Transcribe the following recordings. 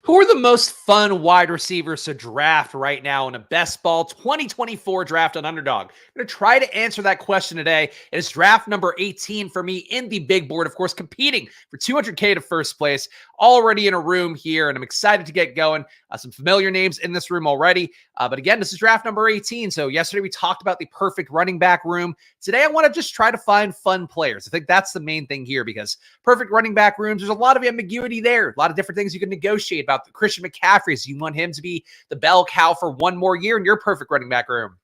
Who are the most fun wide receivers to draft right now in a best ball 2024 draft on Underdog? I'm going to try to answer that question today. It is draft number 18 for me in the big board, of course, competing for 200K to first place. Already in a room here, and I'm excited to get going. Some familiar names in this room already. But again, this is draft number 18. So yesterday we talked about the perfect running back room. Today I want to just try to find fun players. I think that's the main thing here because perfect running back rooms, there's a lot of ambiguity there. A lot of different things you can negotiate about. Christian McCaffrey, so you want him to be the bell cow for one more year in your perfect running back room.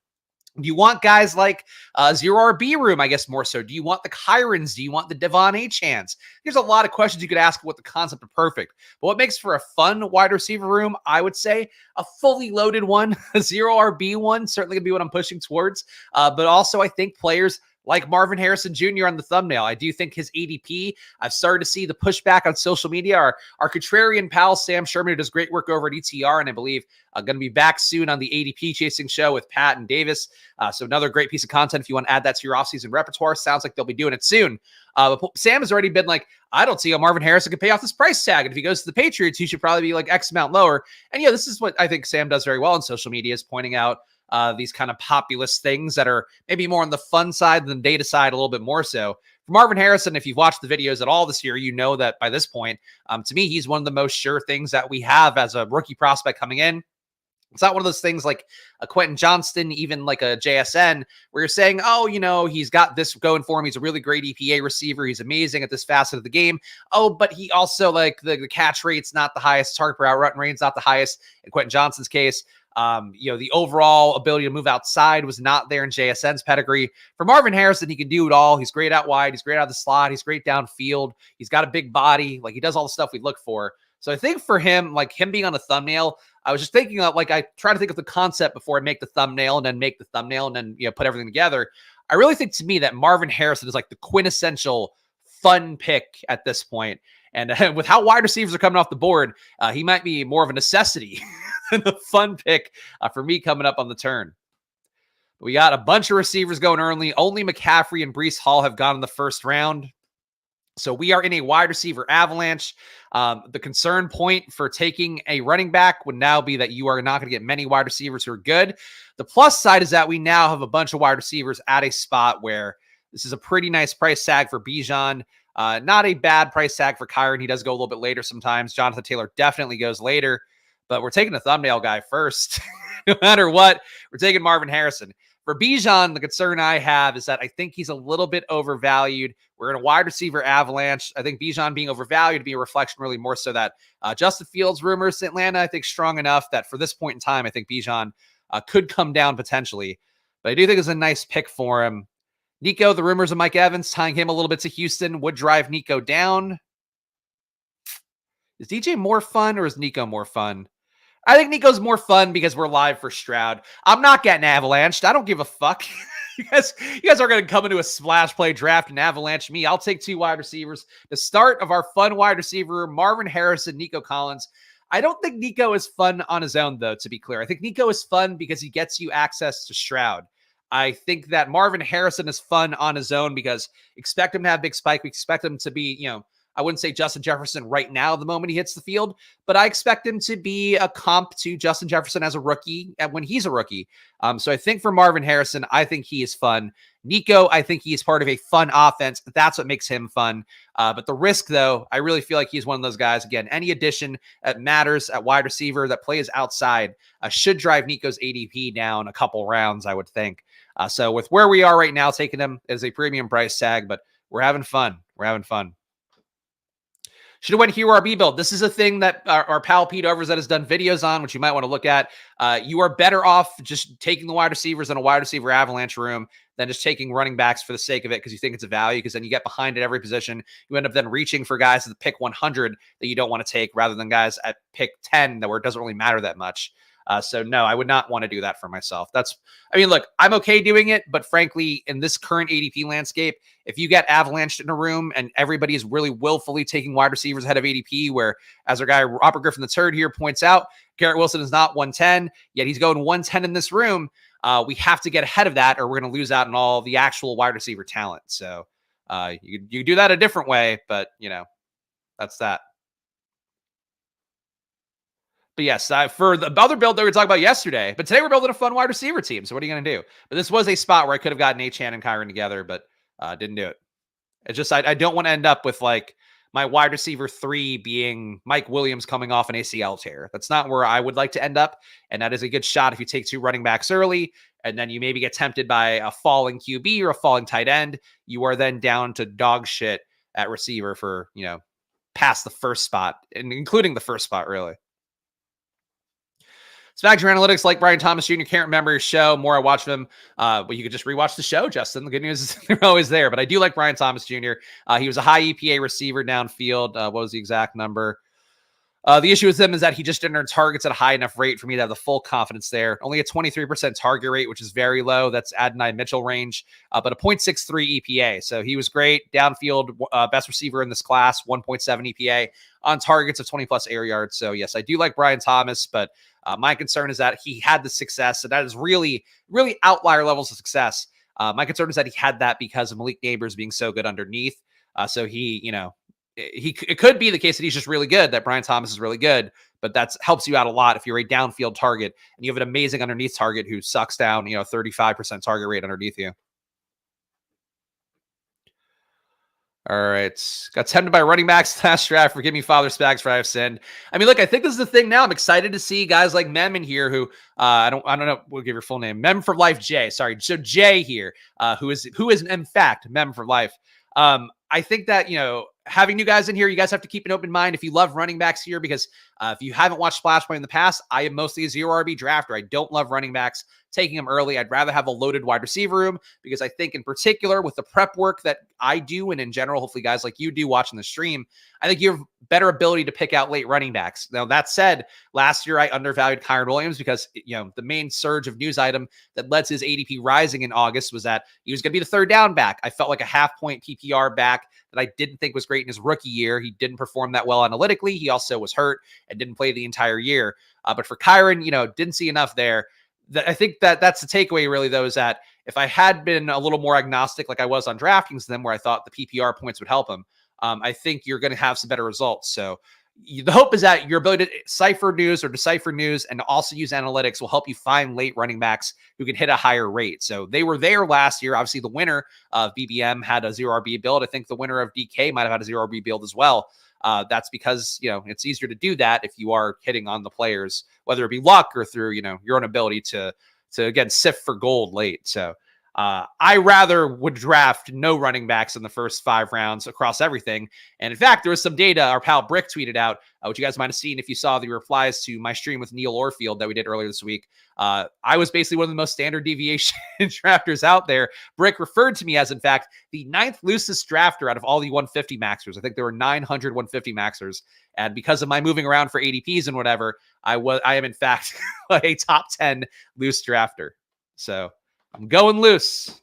Do you want guys like Zero RB room, I guess more so? Do you want the Kyrens? Do you want the Devon Achans? There's a lot of questions you could ask what the concept of perfect. But what makes for a fun wide receiver room, I would say a fully loaded one, a Zero RB one, certainly going to be what I'm pushing towards. But also I think players like Marvin Harrison Jr. on the thumbnail. I do think his ADP, I've started to see the pushback on social media. Our contrarian pal, Sam Sherman, who does great work over at ETR, and I believe going to be back soon on the ADP chasing show with Pat and Davis. So another great piece of content if you want to add that to your offseason repertoire. Sounds like they'll be doing it soon. But Sam has already been like, I don't see how Marvin Harrison can pay off this price tag. And if he goes to the Patriots, he should probably be like X amount lower. And this is what I think Sam does very well on social media, is pointing out these kind of populist things that are maybe more on the fun side than data side a little bit more so. For Marvin Harrison, if you've watched the videos at all this year, you know that by this point, to me, he's one of the most sure things that we have as a rookie prospect coming in. It's not one of those things like a Quentin Johnston, even like a JSN, where you're saying, oh, he's got this going for him. He's a really great EPA receiver. He's amazing at this facet of the game. Oh, but he also, like, the catch rate's not the highest. Target per out run rate's not the highest in Quentin Johnston's case. The overall ability to move outside was not there in JSN's pedigree. For Marvin Harrison, he can do it all. He's great out wide. He's great out of the slot. He's great downfield. He's got a big body. Like, he does all the stuff we look for. So I think for him, like him being on a thumbnail, I was just thinking of, like, I try to think of the concept before I make the thumbnail and then make the thumbnail and then, put everything together. I really think to me that Marvin Harrison is like the quintessential fun pick at this point. And with how wide receivers are coming off the board, he might be more of a necessity than a fun pick for me coming up on the turn. We got a bunch of receivers going early. Only McCaffrey and Breece Hall have gone in the first round. So we are in a wide receiver avalanche. The concern point for taking a running back would now be that you are not going to get many wide receivers who are good. The plus side is that we now have a bunch of wide receivers at a spot where this is a pretty nice price tag for Bijan. Not a bad price tag for Kyren. He does go a little bit later sometimes. Jonathan Taylor definitely goes later. But we're taking the thumbnail guy first. No matter what, we're taking Marvin Harrison. For Bijan, the concern I have is that I think he's a little bit overvalued. We're in a wide receiver avalanche. I think Bijan being overvalued to be a reflection really more so that Justin Fields rumors to Atlanta, I think, strong enough that for this point in time, I think Bijan could come down potentially. But I do think it's a nice pick for him. Nico, the rumors of Mike Evans tying him a little bit to Houston would drive Nico down. Is DJ more fun or is Nico more fun? I think Nico's more fun because we're live for Stroud. I'm not getting avalanched. I don't give a fuck. You guys are going to come into a splash play draft and avalanche me. I'll take two wide receivers. The start of our fun wide receiver, Marvin Harrison, Nico Collins. I don't think Nico is fun on his own, though, to be clear. I think Nico is fun because he gets you access to Stroud. I think that Marvin Harrison is fun on his own because expect him to have big spike. We expect him to be, I wouldn't say Justin Jefferson right now the moment he hits the field, but I expect him to be a comp to Justin Jefferson as a rookie when he's a rookie. So I think for Marvin Harrison, I think he is fun. Nico, I think he's part of a fun offense. That's what makes him fun. But the risk, though, I really feel like he's one of those guys. Again, any addition that matters at wide receiver that plays outside should drive Nico's ADP down a couple rounds, I would think. So with where we are right now, taking him as a premium price tag, but we're having fun. We're having fun. Should have went Hero RB build. This is a thing that our pal Pete Overzet has done videos on, which you might want to look at. You are better off just taking the wide receivers in a wide receiver avalanche room than just taking running backs for the sake of it because you think it's a value, because then you get behind at every position. You end up then reaching for guys at pick 100 that you don't want to take rather than guys at pick 10 where it doesn't really matter that much. So no, I would not want to do that for myself. Look, I'm okay doing it, but frankly, in this current ADP landscape, if you get avalanched in a room and everybody is really willfully taking wide receivers ahead of ADP, where, as our guy Robert Griffin III here points out, Garrett Wilson is not 110, yet he's going 110 in this room. We have to get ahead of that or we're going to lose out on all the actual wide receiver talent. So you do that a different way, but that's that. But yes, for the other build that we were talking about yesterday, but today we're building a fun wide receiver team. So what are you going to do? But this was a spot where I could have gotten Achane and Kyron together, but didn't do it. It's just I don't want to end up with like my wide receiver 3 being Mike Williams coming off an ACL tear. That's not where I would like to end up. And that is a good shot if you take 2 running backs early and then you maybe get tempted by a falling QB or a falling tight end. You are then down to dog shit at receiver for, past the first spot, and including the first spot, really. Spags your analytics like Brian Thomas Jr. Can't remember your show. More I watched them, but you could just rewatch the show, Justin. The good news is they're always there. But I do like Brian Thomas Jr. He was a high EPA receiver downfield. What was the exact number? The issue with him is that he just didn't earn targets at a high enough rate for me to have the full confidence there. Only a 23% target rate, which is very low. That's Adonai Mitchell range, but a 0.63 EPA. So he was great. Downfield, best receiver in this class, 1.7 EPA on targets of 20 plus air yards. So yes, I do like Brian Thomas, but my concern is that he had the success. And that is really, really outlier levels of success. My concern is that he had that because of Malik Neighbors being so good underneath. So it could be the case that he's just really good, that Brian Thomas is really good, but that helps you out a lot if you're a downfield target and you have an amazing underneath target who sucks down, 35% target rate underneath you. All right. Got tempted by running backs last draft. Forgive me, Father Spags, for I have sinned. I mean, look, I think this is the thing now. I'm excited to see guys like Mem in here who I don't know. We'll give your full name. Mem for Life J. Sorry. So Jay here, who is in fact Mem for Life. I think that, having new guys in here, you guys have to keep an open mind if you love running backs here, because if you haven't watched Splash Point in the past, I am mostly a 0 RB drafter. I don't love running backs, taking them early. I'd rather have a loaded wide receiver room, because I think in particular with the prep work that I do, and in general, hopefully guys like you do watching the stream, I think you have better ability to pick out late running backs. Now, that said, last year I undervalued Kyron Williams because, the main surge of news item that led to his ADP rising in August was that he was going to be the third down back. I felt like a half-point PPR back that I didn't think was great in his rookie year. He didn't perform that well analytically. He also was hurt and didn't play the entire year. But for Kyron, didn't see enough there. I think that's the takeaway really, though, is that if I had been a little more agnostic like I was on DraftKings then, where I thought the PPR points would help him, I think you're going to have some better results. So the hope is that your ability to decipher news and also use analytics will help you find late running backs who can hit a higher rate. So they were there last year. Obviously, the winner of BBM had a 0 RB build. I think the winner of DK might have had a 0 RB build as well. That's because, it's easier to do that if you are hitting on the players, whether it be luck or through, your own ability to again, sift for gold late. So I rather would draft no running backs in the first 5 rounds across everything. And in fact, there was some data our pal Brick tweeted out, which you guys might have seen if you saw the replies to my stream with Neil Orfield that we did earlier this week. I was basically one of the most standard deviation drafters out there. Brick referred to me as, in fact, the 9th loosest drafter out of all the 150 maxers. I think there were 900 150 maxers. And because of my moving around for ADPs and whatever, I am in fact a top 10 loose drafter. So I'm going loose.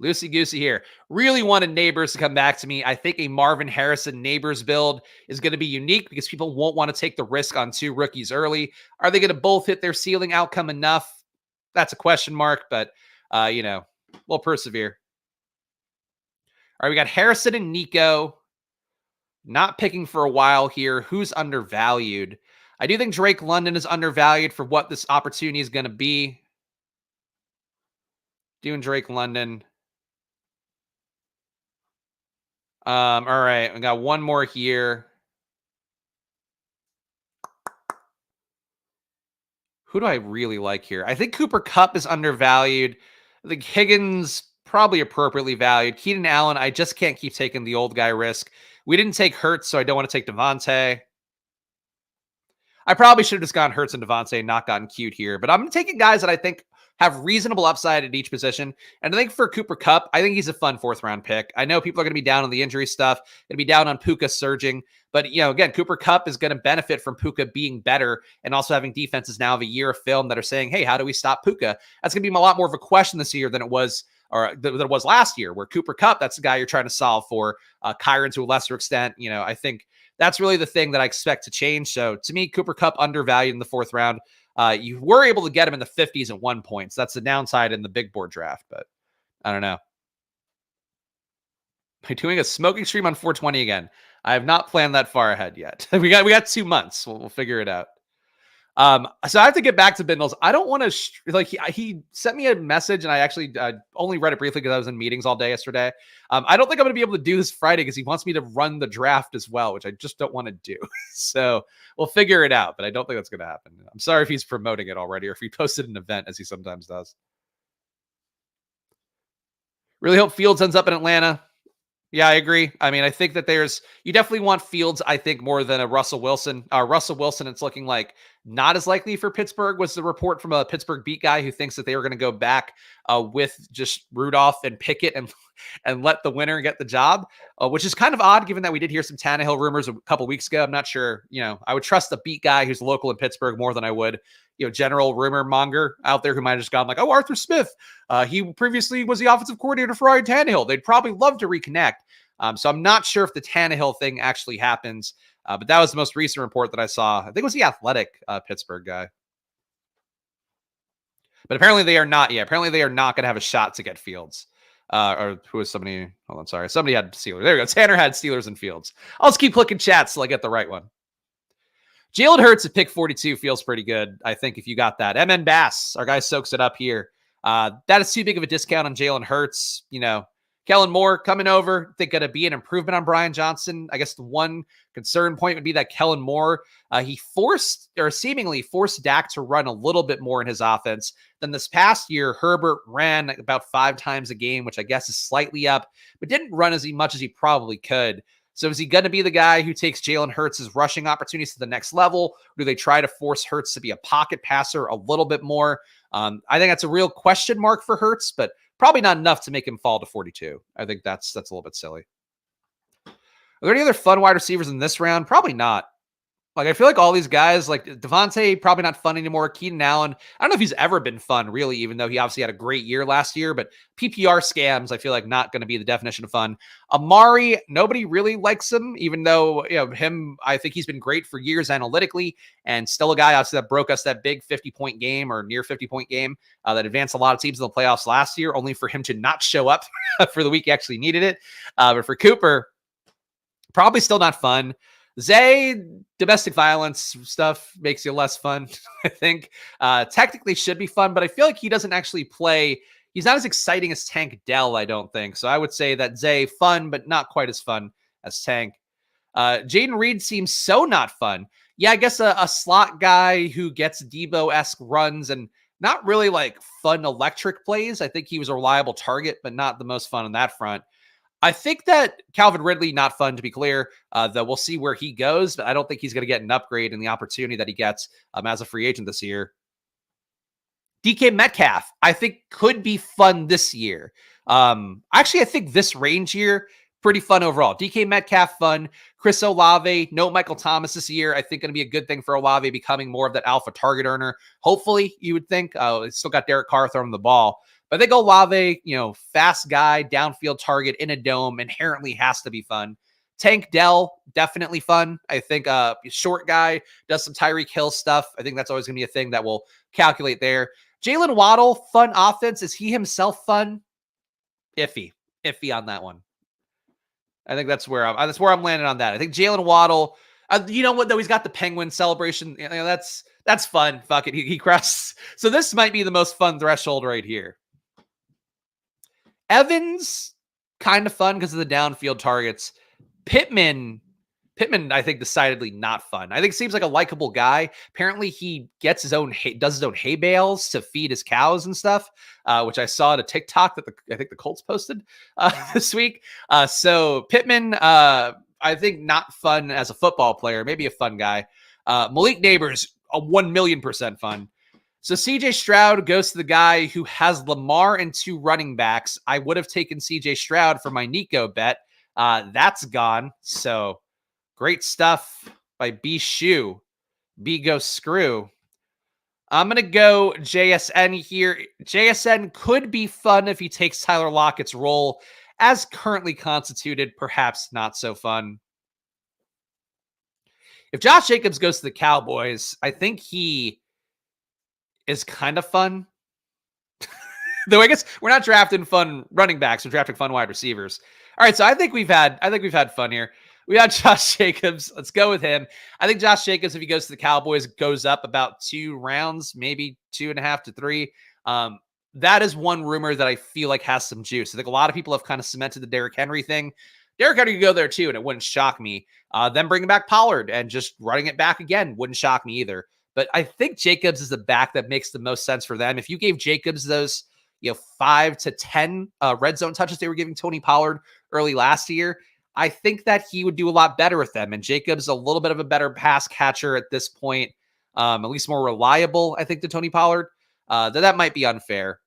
Loosey-goosey here. Really wanted Neighbors to come back to me. I think a Marvin Harrison Neighbors build is going to be unique because people won't want to take the risk on 2 rookies early. Are they going to both hit their ceiling outcome enough? That's a question mark, but, we'll persevere. All right, we got Harrison and Nico. Not picking for a while here. Who's undervalued? I do think Drake London is undervalued for what this opportunity is going to be. Doing Drake London. All right, we got one more here. Who do I really like here? I think Cooper Kupp is undervalued. I think Higgins probably appropriately valued. Keenan Allen, I just can't keep taking the old guy risk. We didn't take Hurts, so I don't want to take Devontae. I probably should have just gone Hurts and Devontae and not gotten cute here. But I'm taking guys that I think have reasonable upside at each position. And I think for Cooper Kupp, I think he's a fun 4th round pick. I know people are going to be down on the injury stuff, going to be down on Puka surging. But, again, Cooper Kupp is going to benefit from Puka being better and also having defenses now of a year of film that are saying, hey, how do we stop Puka? That's going to be a lot more of a question this year than it was last year, where Cooper Kupp, that's the guy you're trying to solve for. Kyron to a lesser extent. I think that's really the thing that I expect to change. So to me, Cooper Kupp undervalued in the 4th round. You were able to get him in the 50s at one point. So that's the downside in the big board draft, but I don't know. Am I doing a smoking stream on 420 again? I have not planned that far ahead yet. We got 2 months. We'll figure it out. So I have to get back to Bindles. I don't want to like he sent me a message, and I actually only read it briefly because I was in meetings all day yesterday. I don't think I'm going to be able to do this Friday because he wants me to run the draft as well, which I just don't want to do. So we'll figure it out, but I don't think that's going to happen. I'm sorry if he's promoting it already or if he posted an event as he sometimes does. Really hope Fields ends up in Atlanta. Yeah, I agree. I mean, I think that you definitely want Fields, I think, more than a Russell Wilson. Russell Wilson, it's looking like not as likely for Pittsburgh, was the report from a Pittsburgh beat guy who thinks that they were going to go back with just Rudolph and Pickett and let the winner get the job, which is kind of odd given that we did hear some Tannehill rumors a couple weeks ago. I'm not sure, I would trust the beat guy who's local in Pittsburgh more than I would, general rumor monger out there who might have just gone like, oh, Arthur Smith. He previously was the offensive coordinator for Ryan Tannehill. They'd probably love to reconnect. So I'm not sure if the Tannehill thing actually happens, but that was the most recent report that I saw. I think it was the Athletic Pittsburgh guy. But apparently they are not. Yeah, apparently they are not going to have a shot to get Fields. Or who was somebody? Hold on, sorry. Somebody had Steelers. There we go. Tanner had Steelers and Fields. I'll just keep clicking chats till I get the right one. Jalen Hurts at pick 42 feels pretty good, I think, if you got that. MN Bass, our guy soaks it up here. That is too big of a discount on Jalen Hurts. Kellen Moore coming over, I think going to be an improvement on Brian Johnson. I guess the one concern point would be that Kellen Moore, he seemingly forced Dak to run a little bit more in his offense than this past year. Herbert ran about 5 times a game, which I guess is slightly up, but didn't run as much as he probably could. So is he going to be the guy who takes Jalen Hurts' rushing opportunities to the next level? Or do they try to force Hurts to be a pocket passer a little bit more? I think that's a real question mark for Hurts, but probably not enough to make him fall to 42. I think that's a little bit silly. Are there any other fun wide receivers in this round? Probably not. Like, I feel like all these guys, like Devontae, probably not fun anymore. Keenan Allen, I don't know if he's ever been fun, really, even though he obviously had a great year last year. But PPR scams, I feel like not going to be the definition of fun. Amari, nobody really likes him, even though, him, I think he's been great for years analytically, and still a guy, obviously, that broke us that big 50-point game or near 50-point game that advanced a lot of teams in the playoffs last year, only for him to not show up for the week he actually needed it. But for Cooper, probably still not fun. Zay, domestic violence stuff makes you less fun, I think. Technically should be fun, but I feel like he doesn't actually play. He's not as exciting as Tank Dell, I don't think. So I would say that Zay, fun, but not quite as fun as Tank. Jaden Reed seems so not fun. Yeah, I guess a slot guy who gets Debo-esque runs and not really like fun electric plays. I think he was a reliable target, but not the most fun on that front. I think that Calvin Ridley, not fun to be clear, though we'll see where he goes, but I don't think he's going to get an upgrade in the opportunity that he gets as a free agent this year. DK Metcalf, I think could be fun this year. Actually, I think this range here, pretty fun overall. DK Metcalf, fun. Chris Olave, no Michael Thomas this year. I think going to be a good thing for Olave becoming more of that alpha target earner. Hopefully, you would think. It's still got Derek Carr throwing the ball. But I think Olave, fast guy, downfield target in a dome, inherently has to be fun. Tank Dell, definitely fun. I think short guy, does some Tyreek Hill stuff. I think that's always going to be a thing that we'll calculate there. Jalen Waddle, fun offense. Is he himself fun? Iffy on that one. I think that's where I'm landing on that. I think Jalen Waddle, you know what, though? He's got the Penguin celebration. That's fun. Fuck it. He crossed. So this might be the most fun threshold right here. Evans, kind of fun because of the downfield targets. Pittman, I think decidedly not fun. I think seems like a likable guy. Apparently he gets does his own hay bales to feed his cows and stuff, which I saw at a TikTok that I think the Colts posted this week. So Pittman, I think not fun as a football player, maybe a fun guy. Malik Neighbors, a 1,000,000% fun. So CJ Stroud goes to the guy who has Lamar and 2 running backs. I would have taken CJ Stroud for my Nico bet. That's gone. So great stuff by B Shoe. B go screw. I'm going to go JSN here. JSN could be fun if he takes Tyler Lockett's role as currently constituted. Perhaps not so fun. If Josh Jacobs goes to the Cowboys, I think he is kind of fun. Though I guess we're not drafting fun running backs, we're drafting fun wide receivers. All right, so I think we've had fun here. we got Josh Jacobs. Let's go with him. I think Josh Jacobs, if he goes to the Cowboys, goes up about 2 rounds, maybe 2.5 to 3. That is one rumor that I feel like has some juice. I think a lot of people have kind of cemented the Derrick Henry thing. Derrick Henry could go there too, and it wouldn't shock me. Then bringing back Pollard and just running it back again wouldn't shock me either. But I think Jacobs is the back that makes the most sense for them. If you gave Jacobs those, 5 to 10 red zone touches they were giving Tony Pollard early last year, I think that he would do a lot better with them. And Jacobs a little bit of a better pass catcher at this point, at least more reliable, I think, than Tony Pollard. That might be unfair.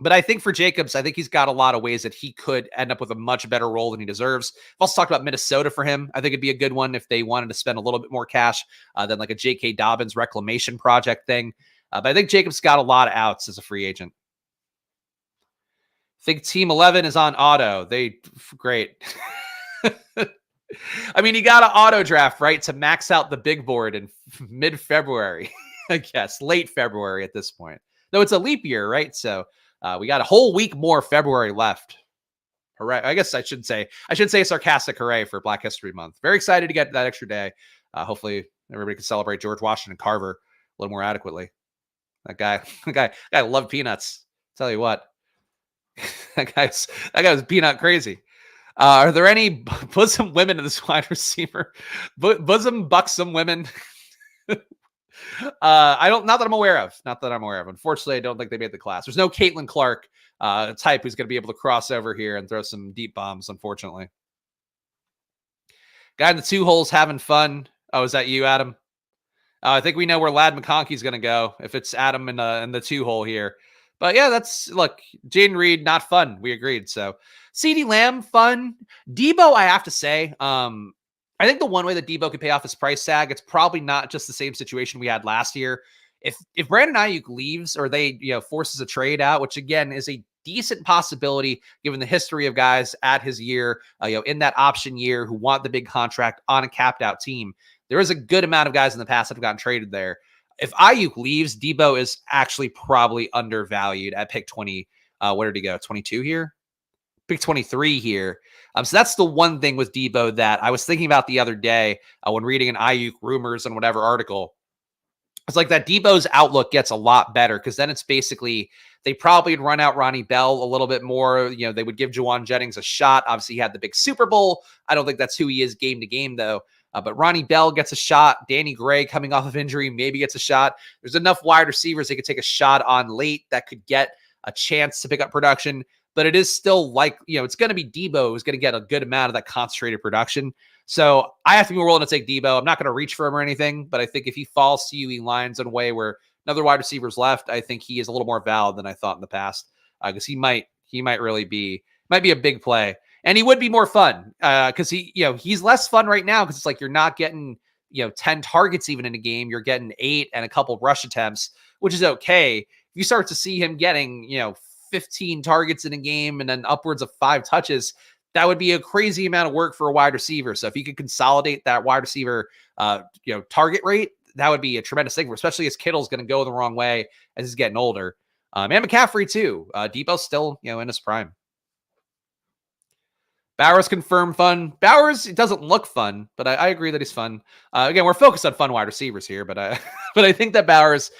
But I think for Jacobs, I think he's got a lot of ways that he could end up with a much better role than he deserves. I've also talked about Minnesota for him. I think it'd be a good one if they wanted to spend a little bit more cash than like a J.K. Dobbins reclamation project thing. But I think Jacobs got a lot of outs as a free agent. I think Team 11 is on auto. Great. I mean, you got to auto draft, right, to max out the big board in mid-February, I guess, late February at this point. Though it's a leap year, right? So we got a whole week more February left. Hooray. I guess I should say a sarcastic hooray for Black History Month. Very excited to get that extra day. Hopefully everybody can celebrate George Washington Carver a little more adequately. That guy loved peanuts. Tell you what. that guy was peanut crazy. Are there any bosom women in this wide receiver? Bosom buxom women? Not that I'm aware of. Unfortunately, I don't think they made the class. There's no Caitlin Clark type who's going to be able to cross over here and throw some deep bombs, unfortunately. Guy in the 2 holes having fun. Oh, is that you, Adam? I think we know where Lad McConkey's going to go if it's Adam in the 2 hole here. But yeah, look, Jaden Reed, not fun. We agreed. So CeeDee Lamb, fun. Debo, I have to say, I think the one way that Debo could pay off his price tag, it's probably not just the same situation we had last year. If Brandon Ayuk leaves or they forces a trade out, which again is a decent possibility given the history of guys at his year, in that option year who want the big contract on a capped out team, there is a good amount of guys in the past that have gotten traded there. If Ayuk leaves, Debo is actually probably undervalued at pick 20. Where did he go? 22 here? Pick 23 here. So that's the one thing with Debo that I was thinking about the other day when reading an Ayuk rumors and whatever article. It's like that Debo's outlook gets a lot better because then it's basically they probably would run out Ronnie Bell a little bit more. They would give Juwan Jennings a shot. Obviously, he had the big Super Bowl. I don't think that's who he is game to game, though. But Ronnie Bell gets a shot. Danny Gray coming off of injury maybe gets a shot. There's enough wide receivers they could take a shot on late that could get a chance to pick up production. But it is still like, it's going to be Debo who's going to get a good amount of that concentrated production. So I have to be willing to take Debo. I'm not going to reach for him or anything, but I think if he falls to you, he lines in a way where another wide receiver's left, I think he is a little more valid than I thought in the past. Because he might really be a big play. And he would be more fun because he's less fun right now because it's like you're not getting 10 targets even in a game. You're getting 8 and a couple rush attempts, which is okay. If you start to see him getting 15 targets in a game and then upwards of 5 touches, that would be a crazy amount of work for a wide receiver. So if you could consolidate that wide receiver target rate, that would be a tremendous thing, especially as Kittle's going to go the wrong way as he's getting older. And McCaffrey too. Debo's still in his prime. Bowers confirmed fun. Bowers, it doesn't look fun, but I agree that he's fun. Again, we're focused on fun wide receivers here, but I think that Bowers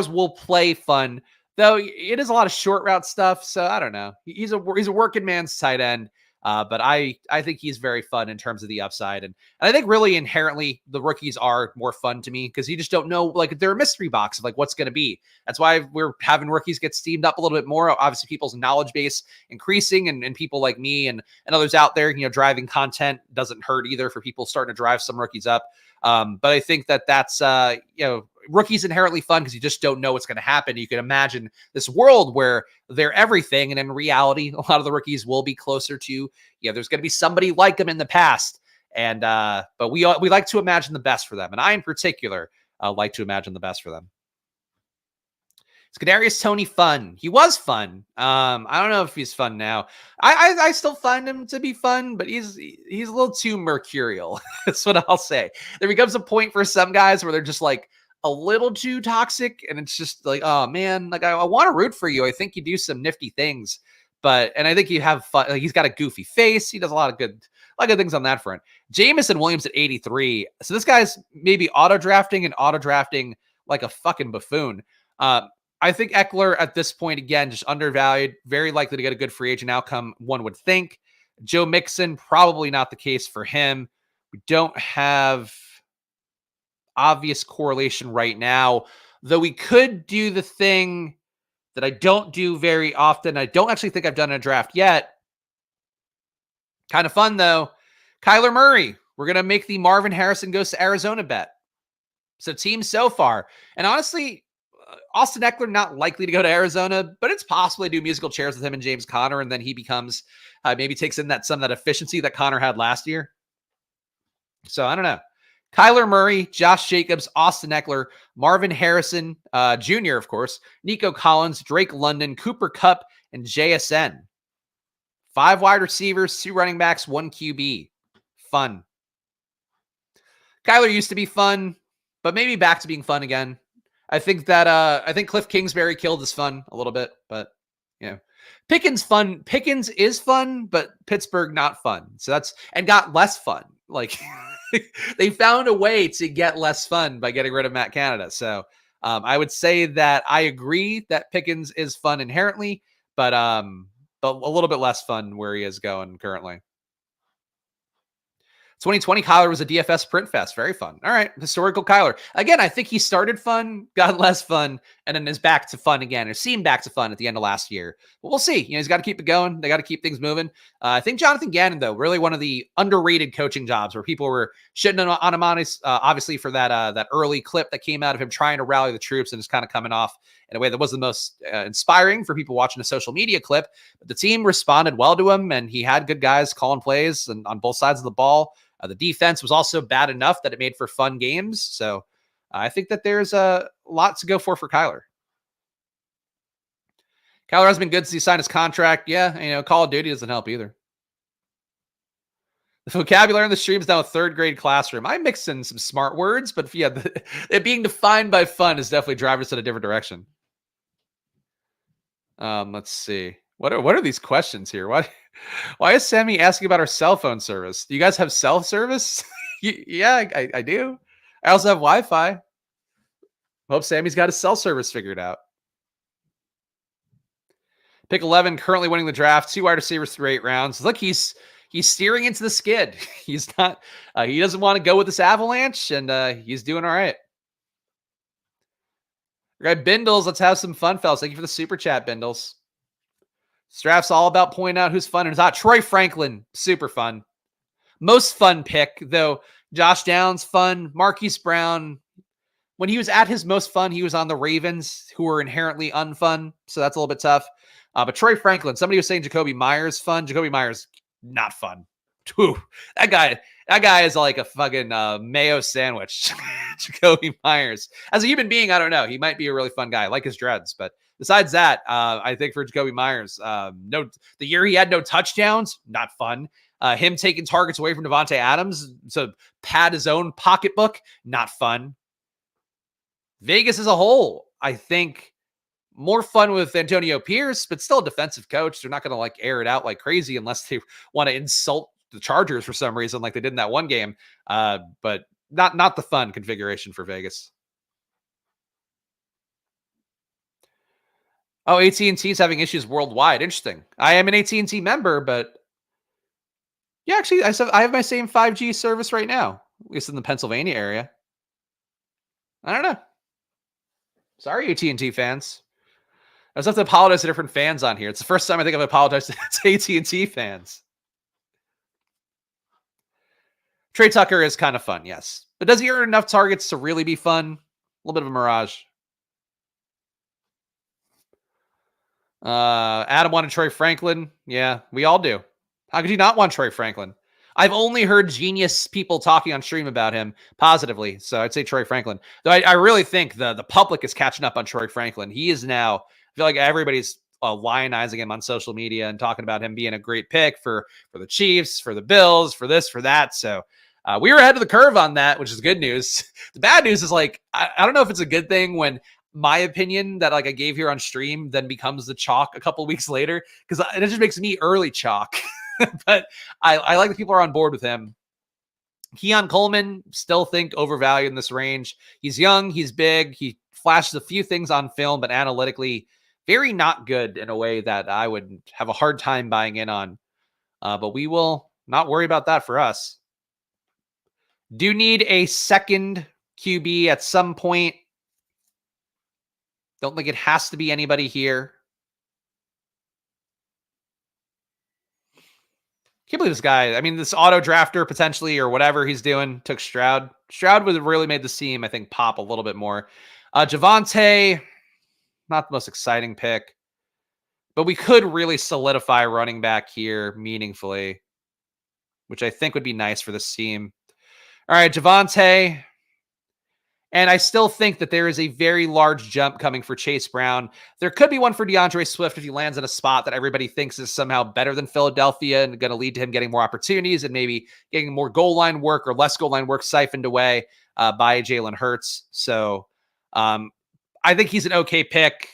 will play fun, though it is a lot of short route stuff. So I don't know. He's a working man's tight end. But I think he's very fun in terms of the upside. And I think really inherently the rookies are more fun to me because you just don't know, like they're a mystery box of like what's going to be. That's why we're having rookies get steamed up a little bit more. Obviously people's knowledge base increasing and people like me and others out there, driving content doesn't hurt either for people starting to drive some rookies up. But I think that's rookies inherently fun because you just don't know what's going to happen. You can imagine this world where they're everything. And in reality, a lot of the rookies will be closer to, there's going to be somebody like them in the past. And, but we like to imagine the best for them. And I, in particular, like to imagine the best for them. Is Kadarius Toney fun? He was fun. I don't know if he's fun now. I still find him to be fun, but he's a little too mercurial. That's what I'll say. There becomes a point for some guys where they're just like a little too toxic, and it's just like, oh man, like I want to root for you. I think you do some nifty things, and I think you have fun. Like, he's got a goofy face. He does a lot of A lot of good things on that front. Jamison Williams at 83. So this guy's maybe auto drafting like a fucking buffoon. I think Eckler at this point, again, just undervalued, very likely to get a good free agent outcome, one would think. Joe Mixon, probably not the case for him. We don't have obvious correlation right now, though we could do the thing that I don't do very often. I don't actually think I've done a draft yet. Kind of fun, though. Kyler Murray. We're going to make the Marvin Harrison goes to Arizona bet. So teams so far. And honestly, Austin Eckler not likely to go to Arizona, but it's possible to do musical chairs with him and James Conner, and then he becomes maybe takes in some of that efficiency that Conner had last year. So I don't know. Kyler Murray, Josh Jacobs, Austin Eckler, Marvin Harrison Jr., of course, Nico Collins, Drake London, Cooper Kupp, and JSN. 5 wide receivers, 2 running backs, 1 QB. Fun. Kyler used to be fun, but maybe back to being fun again. I think Cliff Kingsbury killed his fun a little bit, but Pickens fun. Pickens is fun, but Pittsburgh not fun. So and got less fun. Like they found a way to get less fun by getting rid of Matt Canada. So I would say that I agree that Pickens is fun inherently, but a little bit less fun where he is going currently. 2020 Kyler was a DFS sprint fest. Very fun. All right. Historical Kyler. Again, I think he started fun, got less fun, and then is back to fun again, or seemed back to fun at the end of last year. But we'll see. He's got to keep it going. They got to keep things moving. I think Jonathan Gannon, though, really one of the underrated coaching jobs where people were shitting on him, obviously, for that early clip that came out of him trying to rally the troops and is kind of coming off in a way that wasn't the most inspiring for people watching a social media clip. But the team responded well to him, and he had good guys calling plays and on both sides of the ball. The defense was also bad enough that it made for fun games. So I think that there's a lot to go for Kyler. Kyler has been good since he signed his contract. Yeah, Call of Duty doesn't help either. The vocabulary on the stream is now a 3rd grade classroom. I mix in some smart words, but it being defined by fun is definitely driving us in a different direction. Let's see. What are these questions here? Why is Sammy asking about our cell phone service? Do you guys have cell service? Yeah, I do. I also have Wi-Fi. Hope Sammy's got his cell service figured out. Pick 11, currently winning the draft. 2 wide receivers through 8 rounds. Look, he's steering into the skid. He's not. He doesn't want to go with this avalanche, and he's doing all right. All right, Bindles. Let's have some fun, fellas. Thank you for the super chat, Bindles. Straff's all about pointing out who's fun and who's not. Troy Franklin, super fun. Most fun pick, though. Josh Downs, fun. Marquise Brown, when he was at his most fun, he was on the Ravens, who were inherently unfun, so that's a little bit tough. But Troy Franklin, somebody was saying Jacoby Myers, fun. Jacoby Myers, not fun. Whew, that guy is like a fucking mayo sandwich. Jacoby Myers. As a human being, I don't know. He might be a really fun guy. I like his dreads, but besides that, I think for Jacoby Myers, the year he had no touchdowns, not fun. Him taking targets away from Devontae Adams to pad his own pocketbook, not fun. Vegas as a whole, I think more fun with Antonio Pierce, but still a defensive coach. They're not going to air it out like crazy unless they want to insult the Chargers for some reason, like they did in that one game. But not the fun configuration for Vegas. Oh, AT&T is having issues worldwide. Interesting. I am an AT&T member, but yeah, actually, I have my same 5G service right now, at least in the Pennsylvania area. I don't know. Sorry, AT&T fans. I just have to apologize to different fans on here. It's the first time I think I've apologized to AT&T fans. Trey Tucker is kind of fun, yes. But does he earn enough targets to really be fun? A little bit of a mirage. Adam wanted Troy Franklin. Yeah, we all do. How could you not want Troy Franklin? I've only heard genius people talking on stream about him positively, so I'd say Troy Franklin. Though I really think the public is catching up on Troy Franklin. He is now, I feel like everybody's lionizing him on social media and talking about him being a great pick for the Chiefs, for the Bills, for this, for that. So we were ahead of the curve on that, which is good news. The bad news is I don't know if it's a good thing when my opinion that I gave here on stream then becomes the chalk a couple weeks later, because it just makes me early chalk. but I like that people are on board with him. Keon Coleman, still think overvalued in this range. He's young, he's big, he flashes a few things on film, but analytically, very not good in a way that I would have a hard time buying in on. But we will not worry about that for us. Do need a second QB at some point. Don't think it has to be anybody here. Can't believe this guy. I mean, this auto drafter potentially or whatever he's doing took Stroud. Stroud would have really made the team, I think, pop a little bit more. Javonte, not the most exciting pick, but we could really solidify running back here meaningfully, which I think would be nice for this team. All right, Javonte. And I still think that there is a very large jump coming for Chase Brown. There could be one for DeAndre Swift if he lands in a spot that everybody thinks is somehow better than Philadelphia and going to lead to him getting more opportunities and maybe getting more goal line work or less goal line work siphoned away by Jalen Hurts. So I think he's an okay pick.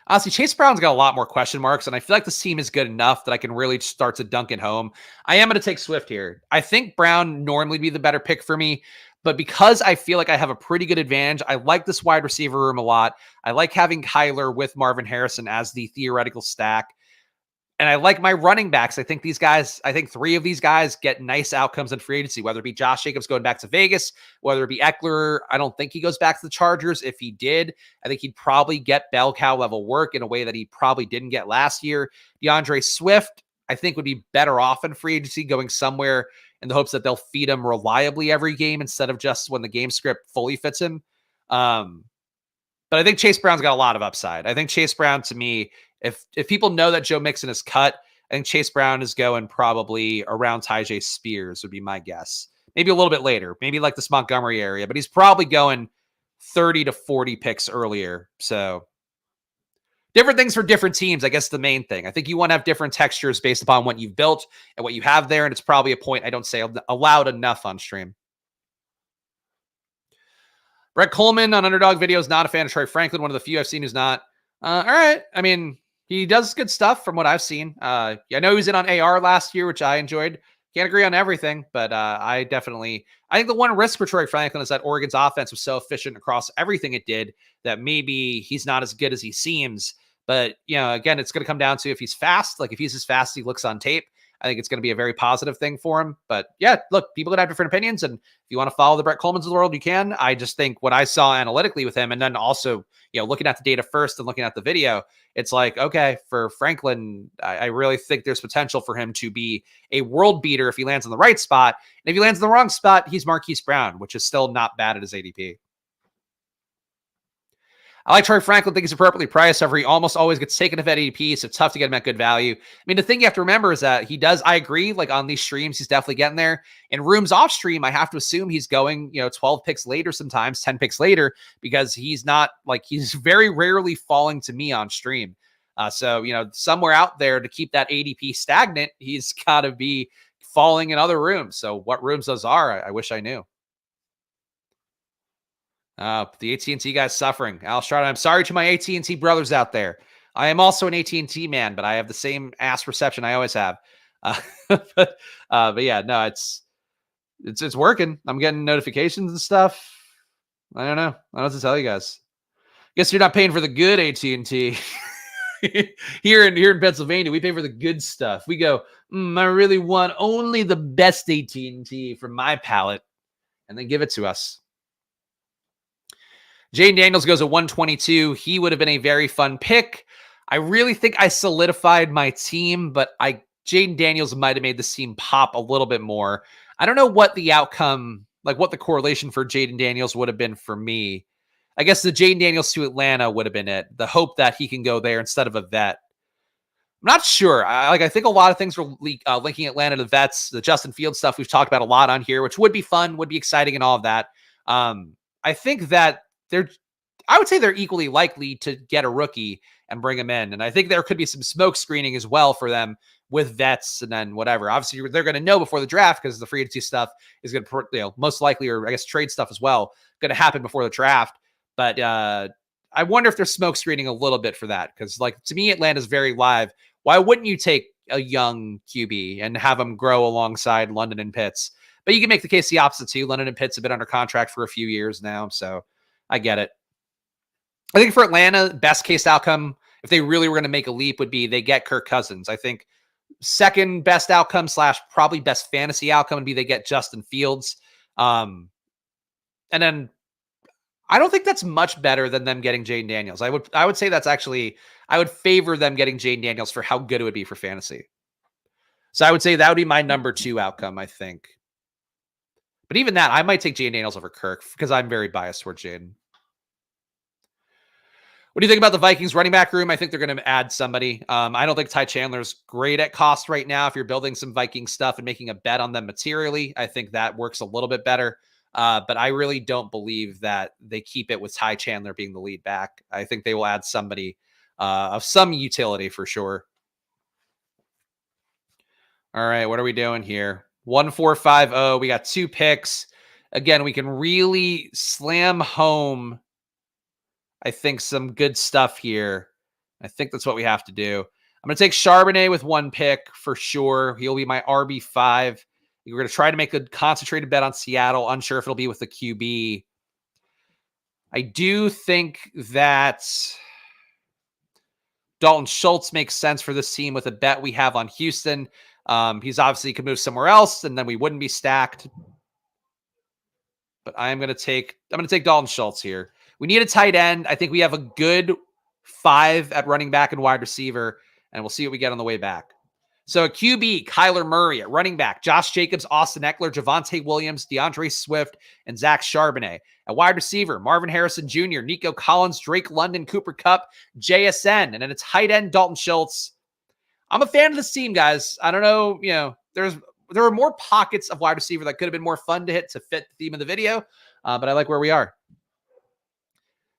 Honestly, Chase Brown's got a lot more question marks, and I feel like this team is good enough that I can really start to dunk it home. I am going to take Swift here. I think Brown normally would be the better pick for me, but because I feel like I have a pretty good advantage, I like this wide receiver room a lot. I like having Kyler with Marvin Harrison as the theoretical stack. And I like my running backs. I think three of these guys get nice outcomes in free agency, whether it be Josh Jacobs going back to Vegas, whether it be Eckler. I don't think he goes back to the Chargers. If he did, I think he'd probably get bell cow level work in a way that he probably didn't get last year. DeAndre Swift, I think, would be better off in free agency going somewhere in the hopes that they'll feed him reliably every game instead of just when the game script fully fits him. But I think Chase Brown's got a lot of upside. I think Chase Brown, to me, if people know that Joe Mixon is cut, I think Chase Brown is going probably around Tyjae Spears would be my guess. Maybe a little bit later, maybe like this Montgomery area, but he's probably going 30 to 40 picks earlier. So different things for different teams, I guess the main thing. I think you want to have different textures based upon what you've built and what you have there, and it's probably a point I don't say allowed enough on stream. Brett Coleman on Underdog Video is not a fan of Troy Franklin, one of the few I've seen who's not. All right. I mean, he does good stuff from what I've seen. I know he was in on AR last year, which I enjoyed. Can't agree on everything, but I think the one risk for Troy Franklin is that Oregon's offense was so efficient across everything it did that maybe he's not as good as he seems. But, again, it's going to come down to if he's fast. Like if he's as fast as he looks on tape, I think it's going to be a very positive thing for him. But yeah, look, people that have different opinions, and if you want to follow the Brett Colemans of the world, you can. I just think what I saw analytically with him, and then also, looking at the data first and looking at the video, it's like, okay, for Franklin, I really think there's potential for him to be a world beater if he lands in the right spot. And if he lands in the wrong spot, he's Marquise Brown, which is still not bad at his ADP. I like Troy Franklin. Think he's appropriately priced. However, he almost always gets taken off at ADP, so it's tough to get him at good value. I mean, the thing you have to remember is that I agree, like on these streams, he's definitely getting there. In rooms off stream, I have to assume he's going, 12 picks later sometimes, 10 picks later, because he's very rarely falling to me on stream. So, somewhere out there to keep that ADP stagnant, he's got to be falling in other rooms. So what rooms those are, I wish I knew. The AT&T guy's suffering. Al Stroud, I'm sorry to my AT&T brothers out there. I am also an AT&T man, but I have the same ass reception I always have. But yeah, no, it's working. I'm getting notifications and stuff. I don't know. I don't know what to tell you guys. Guess you're not paying for the good AT&T. here in Pennsylvania, we pay for the good stuff. We go, I really want only the best AT&T for my palate, and then give it to us. Jaden Daniels goes at 122. He would have been a very fun pick. I really think I solidified my team, but Jaden Daniels might have made the team pop a little bit more. I don't know what the outcome, like what the correlation for Jaden Daniels would have been for me. I guess the Jaden Daniels to Atlanta would have been it. The hope that he can go there instead of a vet. I'm not sure. I think a lot of things were linking Atlanta to vets. The Justin Fields stuff we've talked about a lot on here, which would be fun, would be exciting and all of that. I think that I would say they're equally likely to get a rookie and bring him in. And I think there could be some smoke screening as well for them with vets and then whatever. Obviously, they're going to know before the draft because the free agency stuff is going to, most likely, or I guess trade stuff as well, going to happen before the draft. But I wonder if there's smoke screening a little bit for that because, to me, Atlanta's very live. Why wouldn't you take a young QB and have him grow alongside London and Pitts. But you can make the case the opposite too. London and Pitts have been under contract for a few years now, so I get it. I think for Atlanta, best case outcome, if they really were going to make a leap, would be they get Kirk Cousins. I think second best outcome / probably best fantasy outcome would be they get Justin Fields. And then I don't think that's much better than them getting Jayden Daniels. I would say that's actually, I would favor them getting Jayden Daniels for how good it would be for fantasy. So I would say that would be my number 2 outcome, I think. But even that, I might take Jayden Daniels over Kirk because I'm very biased towards Jayden. What do you think about the Vikings running back room? I think they're going to add somebody. I don't think Ty Chandler's great at cost right now. If you're building some Viking stuff and making a bet on them materially, I think that works a little bit better. But I really don't believe that they keep it with Ty Chandler being the lead back. I think they will add somebody of some utility for sure. All right, what are we doing here? 1450. We got 2 picks. Again, we can really slam home, I think, some good stuff here. I think that's what we have to do. I'm going to take Charbonnet with 1 pick for sure. He'll be my RB5. We're going to try to make a concentrated bet on Seattle. Unsure if it'll be with the QB. I do think that Dalton Schultz makes sense for this team with a bet we have on Houston. He's obviously could move somewhere else, and then we wouldn't be stacked. But I'm going to take Dalton Schultz here. We need a tight end. I think we have a good 5 at running back and wide receiver, and we'll see what we get on the way back. So a QB, Kyler Murray. At running back, Josh Jacobs, Austin Eckler, Javonte Williams, DeAndre Swift, and Zach Charbonnet. At wide receiver, Marvin Harrison Jr., Nico Collins, Drake London, Cooper Kupp, JSN. And then a tight end, Dalton Schultz. I'm a fan of this team, guys. I don't know, there were more pockets of wide receiver that could have been more fun to hit to fit the theme of the video, but I like where we are.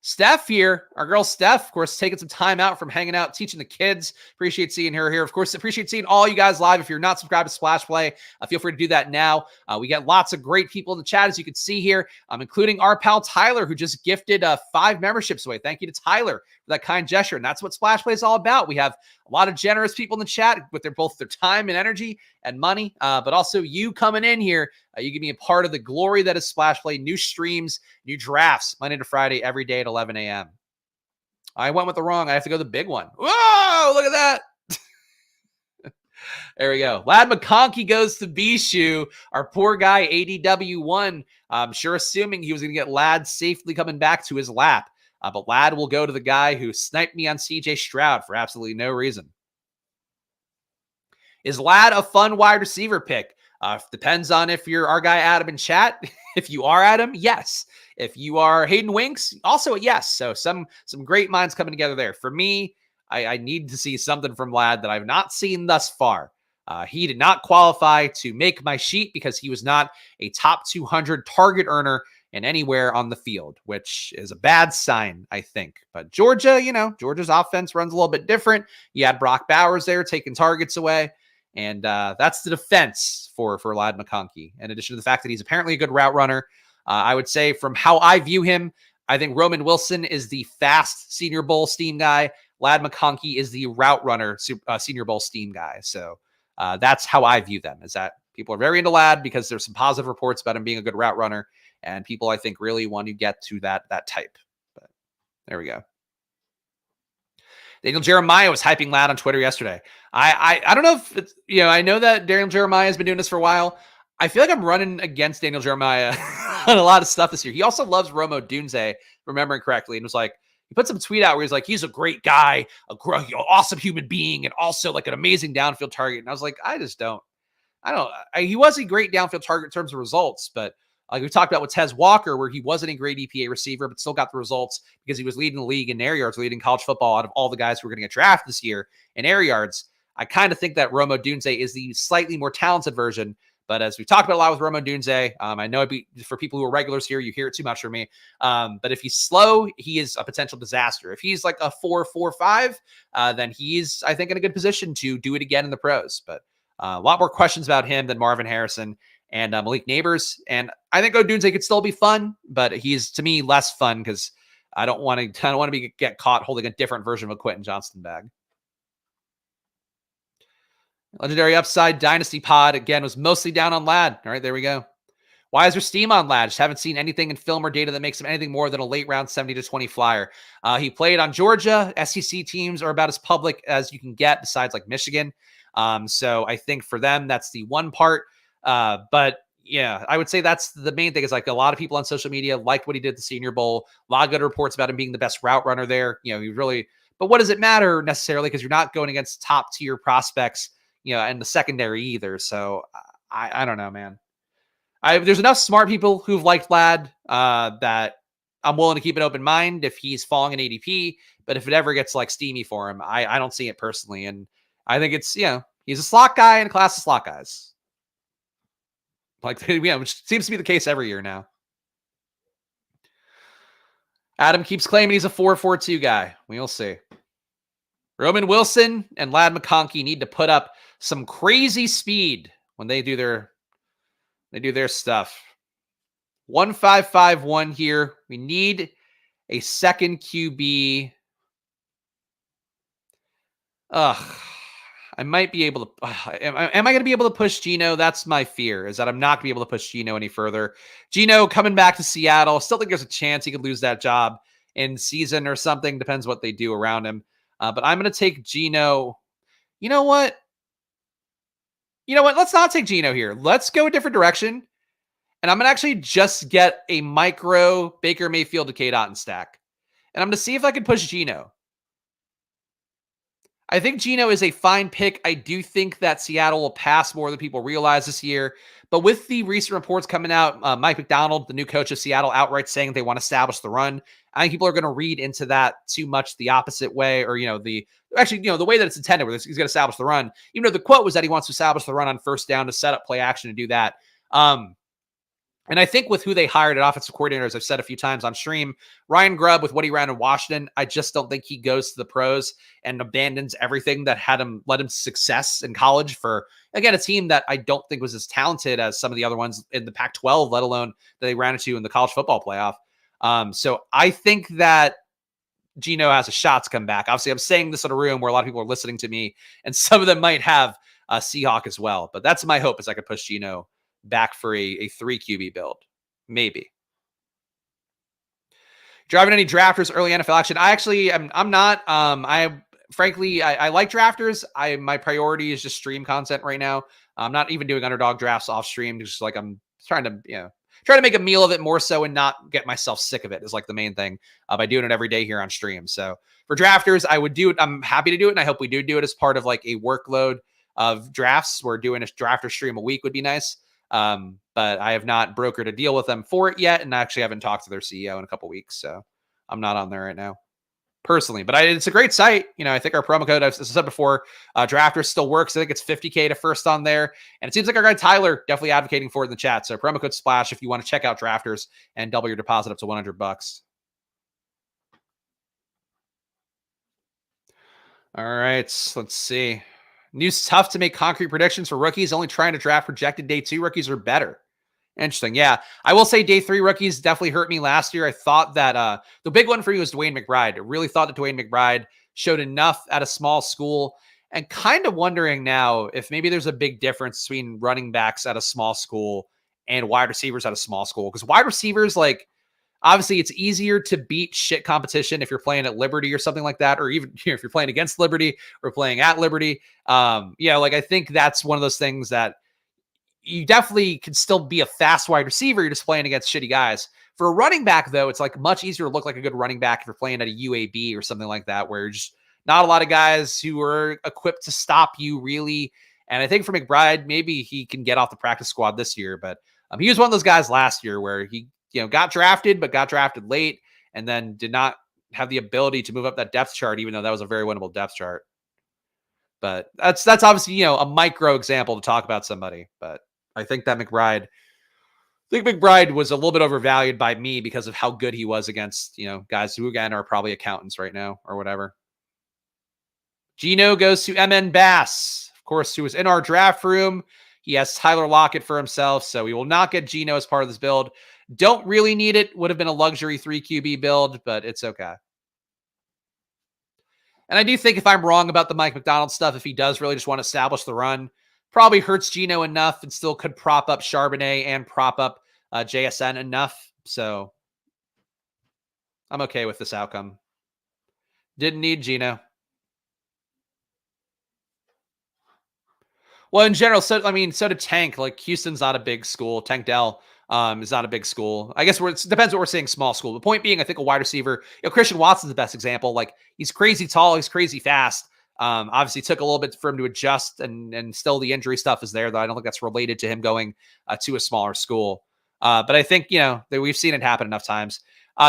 Steph here, our girl Steph, of course, taking some time out from hanging out, teaching the kids. Appreciate seeing her here. Of course, appreciate seeing all you guys live. If you're not subscribed to Splash Play, feel free to do that now. We got lots of great people in the chat, as you can see here, including our pal Tyler, who just gifted 5 memberships away. Thank you to Tyler for that kind gesture. And that's what Splash Play is all about. We have a lot of generous people in the chat with both their time and energy and money, but also you coming in here. You can be a part of the glory that is Splash Play. New streams, new drafts, Monday to Friday, every day at 11 a.m. I went with the wrong. I have to go the big one. Whoa, look at that. There we go. Lad McConkey goes to Bishu. Our poor guy, ADW1. I'm sure assuming he was going to get Lad safely coming back to his lap. But Lad will go to the guy who sniped me on CJ Stroud for absolutely no reason. Is Lad a fun wide receiver pick? Depends on if you're our guy Adam in chat. If you are Adam, yes. If you are Hayden Winks, also a yes. So some great minds coming together there. For me, I need to see something from Lad that I've not seen thus far. He did not qualify to make my sheet because he was not a top 200 target earner in anywhere on the field, which is a bad sign, I think. But Georgia, Georgia's offense runs a little bit different. You had Brock Bowers there taking targets away. And that's the defense for Lad McConkey. In addition to the fact that he's apparently a good route runner, I would say from how I view him, I think Roman Wilson is the fast Senior Bowl steam guy. Lad McConkey is the route runner, Senior Bowl steam guy. So that's how I view them, is that people are very into Lad because there's some positive reports about him being a good route runner. And people, I think, really want to get to that type. But there we go. Daniel Jeremiah was hyping Lad on Twitter yesterday. I don't know if it's, I know that Daniel Jeremiah has been doing this for a while. I feel like I'm running against Daniel Jeremiah on a lot of stuff this year. He also loves Rome Odunze, remembering correctly, and was like, he put some tweet out where he's like, he's a great guy, awesome human being, and also like an amazing downfield target. And I was like, he was a great downfield target in terms of results, but like we talked about with Tez Walker, where he wasn't a great EPA receiver, but still got the results because he was leading the league in air yards, leading college football out of all the guys who were going to get drafted this year in air yards. I kind of think that Rome Odunze is the slightly more talented version. But as we've talked about a lot with Rome Odunze, I know for people who are regulars here, you hear it too much from me. But if he's slow, he is a potential disaster. If he's like a 4.45, then he's, I think, in a good position to do it again in the pros. But a lot more questions about him than Marvin Harrison and Malik Neighbors. And I think Odunze could still be fun, but he's, to me, less fun because I don't want to get caught holding a different version of a Quentin Johnston bag. Legendary Upside Dynasty Pod, again, was mostly down on Lad. All right, there we go. Why is there steam on Lad? Just haven't seen anything in film or data that makes him anything more than a late round 70 to 20 flyer. He played on Georgia. SEC teams are about as public as you can get, besides like Michigan. So I think for them, that's the one part. But yeah, I would say that's the main thing is like a lot of people on social media liked what he did at the Senior Bowl. A lot of good reports about him being the best route runner there. He really, but what does it matter necessarily? Because you're not going against top tier prospects, and the secondary either. So I don't know, man. There's enough smart people who've liked Lad that I'm willing to keep an open mind if he's falling in ADP. But if it ever gets like steamy for him, I don't see it personally. And I think it's, he's a slot guy in a class of slot guys. Like, which seems to be the case every year now. Adam keeps claiming he's a 4.42 guy. We'll see. Roman Wilson and Ladd McConkey need to put up some crazy speed when they do their stuff. 1.551 here. We need a second QB. I might be able to. Am I going to be able to push Geno? That's my fear, is that I'm not going to be able to push Geno any further. Geno coming back to Seattle. Still think there's a chance he could lose that job in season or something. Depends what they do around him. But I'm going to take Geno. You know what? Let's not take Geno here. Let's go a different direction. And I'm going to actually just get a micro Baker Mayfield to Cade Otton stack. And I'm going to see if I can push Geno. I think Geno is a fine pick. I do think that Seattle will pass more than people realize this year. But with the recent reports coming out, Mike McDonald, the new coach of Seattle, outright saying they want to establish the run. I think people are going to read into that too much the opposite way, or, the way that it's intended, where he's going to establish the run. Even though the quote was that he wants to establish the run on first down to set up play action to do that. And I think with who they hired at offensive coordinator, as I've said a few times on stream, Ryan Grubb, with what he ran in Washington, I just don't think he goes to the pros and abandons everything that led him to success in college for, again, a team that I don't think was as talented as some of the other ones in the Pac-12, let alone that they ran into in the college football playoff. So I think that Geno has a shot to come back. Obviously, I'm saying this in a room where a lot of people are listening to me, and some of them might have a Seahawk as well. But that's my hope, is I could push Geno back for a 3 QB build. Maybe. Driving any drafters early NFL action? I'm not. Frankly, I like drafters. My priority is just stream content right now. I'm not even doing underdog drafts off stream. Just like I'm trying to make a meal of it more so and not get myself sick of it is like the main thing by doing it every day here on stream. So for drafters, I would do it. I'm happy to do it. And I hope we do it as part of like a workload of drafts. We're doing a drafter stream a week would be nice. But I have not brokered a deal with them for it yet. And I actually haven't talked to their CEO in a couple weeks. So I'm not on there right now personally, but it's a great site. I think our promo code, as I said before, drafters still works. I think it's 50K to first on there. And it seems like our guy Tyler definitely advocating for it in the chat. So promo code SPLASH if you want to check out drafters and double your deposit up to $100. All right, let's see. News tough to make concrete predictions for rookies. Only trying to draft projected day 2 rookies are better. Interesting. Yeah, I will say day 3 rookies definitely hurt me last year. I thought that the big one for me was Dwayne McBride. I really thought that Dwayne McBride showed enough at a small school, and kind of wondering now if maybe there's a big difference between running backs at a small school and wide receivers at a small school. Because wide receivers, like, obviously, it's easier to beat shit competition if you're playing at Liberty or something like that, or even if you're playing against Liberty or playing at Liberty. I think that's one of those things that you definitely can still be a fast wide receiver. You're just playing against shitty guys. For a running back, though, it's like much easier to look like a good running back if you're playing at a UAB or something like that, where you're just not a lot of guys who are equipped to stop you, really. And I think for McBride, maybe he can get off the practice squad this year, but he was one of those guys last year where he got drafted, but got drafted late and then did not have the ability to move up that depth chart, even though that was a very winnable depth chart. But that's obviously, a micro example to talk about somebody. But I think that McBride was a little bit overvalued by me because of how good he was against, guys who, again, are probably accountants right now or whatever. Geno goes to MN Bass, of course, who was in our draft room. He has Tyler Lockett for himself, so we will not get Geno as part of this build. Don't really need it. Would have been a luxury 3 QB build, but it's okay. And I do think if I'm wrong about the Mike McDonald stuff, if he does really just want to establish the run, probably hurts Geno enough and still could prop up Charbonnet and prop up JSN enough. So I'm okay with this outcome. Didn't need Geno. Well, in general, so I mean, so did Tank. Like Houston's not a big school. Tank Dell is not a big school. I guess it depends what we're saying. Small school. The point being, I think a wide receiver. Christian Watson's the best example. Like he's crazy tall. He's crazy fast. Obviously took a little bit for him to adjust, and still the injury stuff is there. Though I don't think that's related to him going to a smaller school. But I think that we've seen it happen enough times.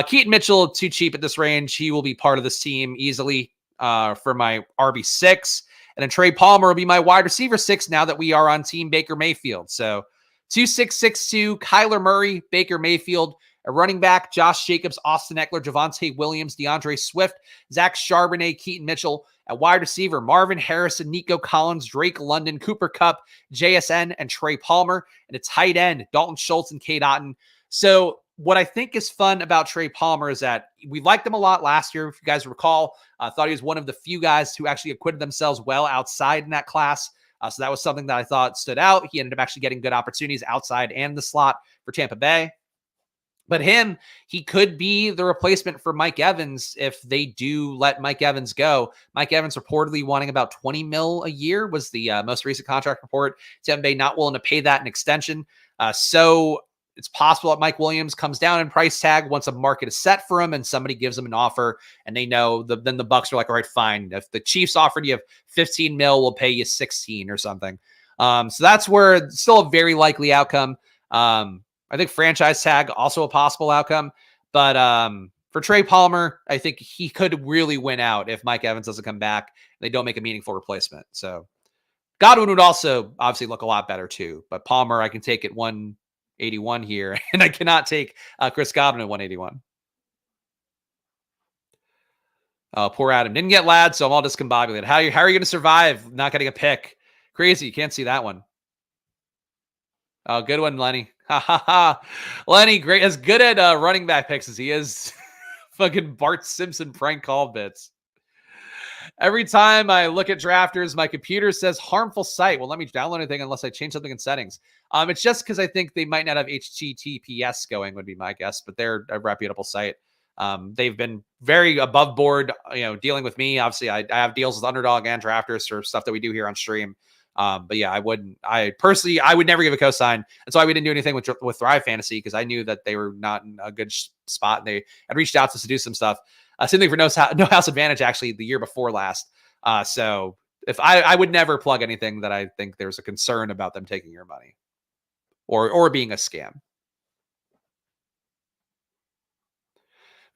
Keaton Mitchell too cheap at this range. He will be part of this team easily for my RB6. And then Trey Palmer will be my wide receiver 6 now that we are on Team Baker Mayfield. So 2-6-6-2, Kyler Murray, Baker Mayfield, a running back, Josh Jacobs, Austin Eckler, Javonte Williams, DeAndre Swift, Zach Charbonnet, Keaton Mitchell. At wide receiver, Marvin Harrison, Nico Collins, Drake London, Cooper Kupp, JSN, and Trey Palmer. And a tight end, Dalton Schultz and Cade Otton. So what I think is fun about Trey Palmer is that we liked him a lot last year. If you guys recall, I thought he was one of the few guys who actually acquitted themselves well outside in that class. So that was something that I thought stood out. He ended up actually getting good opportunities outside and the slot for Tampa Bay. But he could be the replacement for Mike Evans if they do let Mike Evans go. Mike Evans reportedly wanting about $20 million a year was the most recent contract report. Tampa Bay not willing to pay that in extension. So it's possible that Mike Williams comes down in price tag once a market is set for him and somebody gives him an offer and they know then the Bucs are like, all right, fine. If the Chiefs offered you $15 million, we'll pay you 16 or something. So that's where it's still a very likely outcome. I think franchise tag also a possible outcome, but for Trey Palmer, I think he could really win out if Mike Evans doesn't come back. And they don't make a meaningful replacement. So Godwin would also obviously look a lot better too, but Palmer, I can take it 181 here, and I cannot take Chris Godwin at 181. Poor Adam didn't get Ladd, so I'm all discombobulated. How are you going to survive not getting a pick? Crazy, you can't see that one. Oh, good one, Lenny. Ha ha ha. Lenny, great, as good at running back picks as he is. Fucking Bart Simpson prank call bits. Every time I look at drafters, my computer says harmful site. Well, let me download anything unless I change something in settings. It's just because I think they might not have HTTPS going, would be my guess, but they're a reputable site. They've been very above board, dealing with me. Obviously, I have deals with Underdog and drafters for stuff that we do here on stream. But yeah, I would never give a cosign. That's why we didn't do anything with Thrive Fantasy, because I knew that they were not in a good spot. And they had reached out to us to do some stuff. Same thing for No House Advantage, actually, the year before last. So if I would never plug anything that I think there's a concern about them taking your money or being a scam.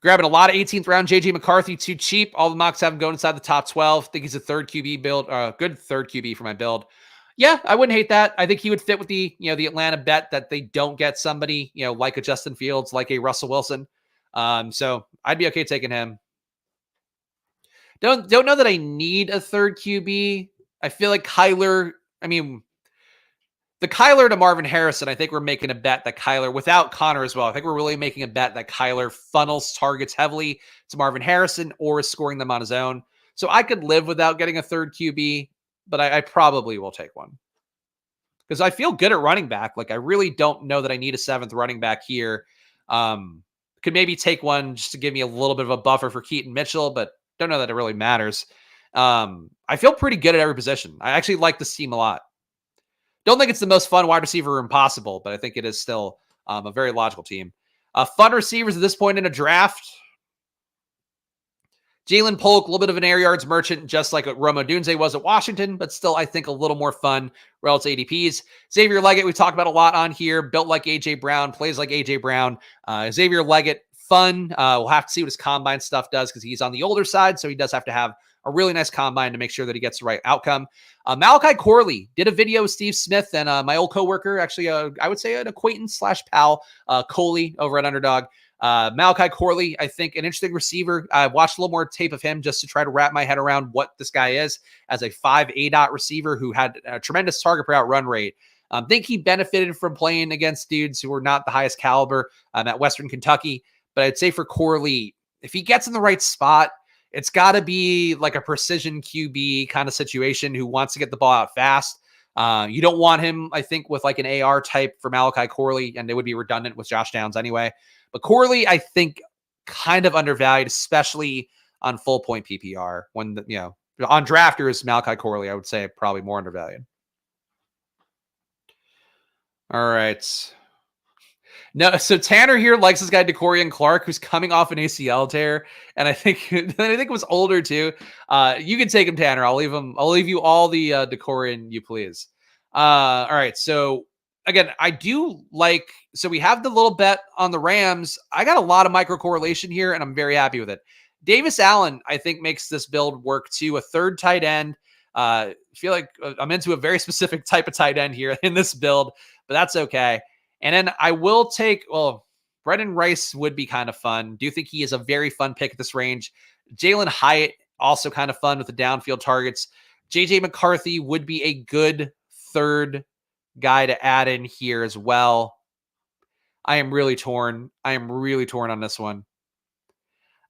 Grabbing a lot of 18th round JJ McCarthy, too cheap. All the mocks have him going inside the top 12. Think he's a third QB build, good third QB for my build. Yeah, I wouldn't hate that. I think he would fit with the Atlanta bet that they don't get somebody, like a Justin Fields, like a Russell Wilson. So I'd be okay taking him. Don't know that I need a third QB. I feel like Kyler, the Kyler to Marvin Harrison, I think we're making a bet that Kyler, without Connor as well, I think we're really making a bet that Kyler funnels targets heavily to Marvin Harrison or is scoring them on his own. So I could live without getting a third QB, but I probably will take one. Because I feel good at running back. Like, I really don't know that I need a 7th running back here. Could maybe take one just to give me a little bit of a buffer for Keaton Mitchell, but don't know that it really matters. I feel pretty good at every position. I actually like this team a lot. Don't think it's the most fun wide receiver room possible, but I think it is still a very logical team. Fun receivers at this point in a draft. Jalen Polk, a little bit of an air yards merchant, just like what Rome Odunze was at Washington, but still, I think, a little more fun relative to ADPs. Xavier Leggett, we've talked about a lot on here. Built like A.J. Brown, plays like A.J. Brown. Xavier Leggett, fun. We'll have to see what his combine stuff does because he's on the older side, so he does have to have a really nice combine to make sure that he gets the right outcome. Malachi Corley did a video with Steve Smith and my old coworker, actually, I would say an acquaintance / pal, Coley over at Underdog. Malachi Corley, I think, an interesting receiver. I watched a little more tape of him just to try to wrap my head around what this guy is as a 5 A-dot receiver who had a tremendous target per out run rate. I think he benefited from playing against dudes who were not the highest caliber at Western Kentucky. But I'd say for Corley, if he gets in the right spot, it's got to be like a precision QB kind of situation who wants to get the ball out fast. You don't want him, I think, with like an AR type for Malachi Corley, and it would be redundant with Josh Downs anyway. But Corley, I think, kind of undervalued, especially on full point PPR. When on drafters, Malachi Corley, I would say probably more undervalued. All right. No, so Tanner here likes this guy DeCorian Clark, who's coming off an ACL tear, and I think it was older too. You can take him, Tanner. I'll leave you all the DeCorian you please. All right. So again, I do like. So we have the little bet on the Rams. I got a lot of micro correlation here, and I'm very happy with it. Davis Allen, I think, makes this build work too. A third tight end. I feel like I'm into a very specific type of tight end here in this build, but that's okay. And then I will take, Brendan Rice would be kind of fun. Do you think he is a very fun pick at this range? Jalen Hyatt, also kind of fun with the downfield targets. JJ McCarthy would be a good third guy to add in here as well. I am really torn. On this one.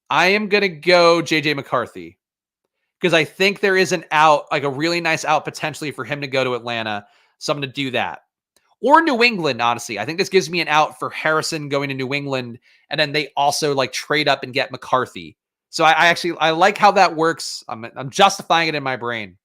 I am going to go JJ McCarthy because I think there is an out, like a really nice out potentially for him to go to Atlanta. So I'm going to do that. Or New England, honestly. I think this gives me an out for Harrison going to New England, and then they also like trade up and get McCarthy. So I like how that works. I'm justifying it in my brain.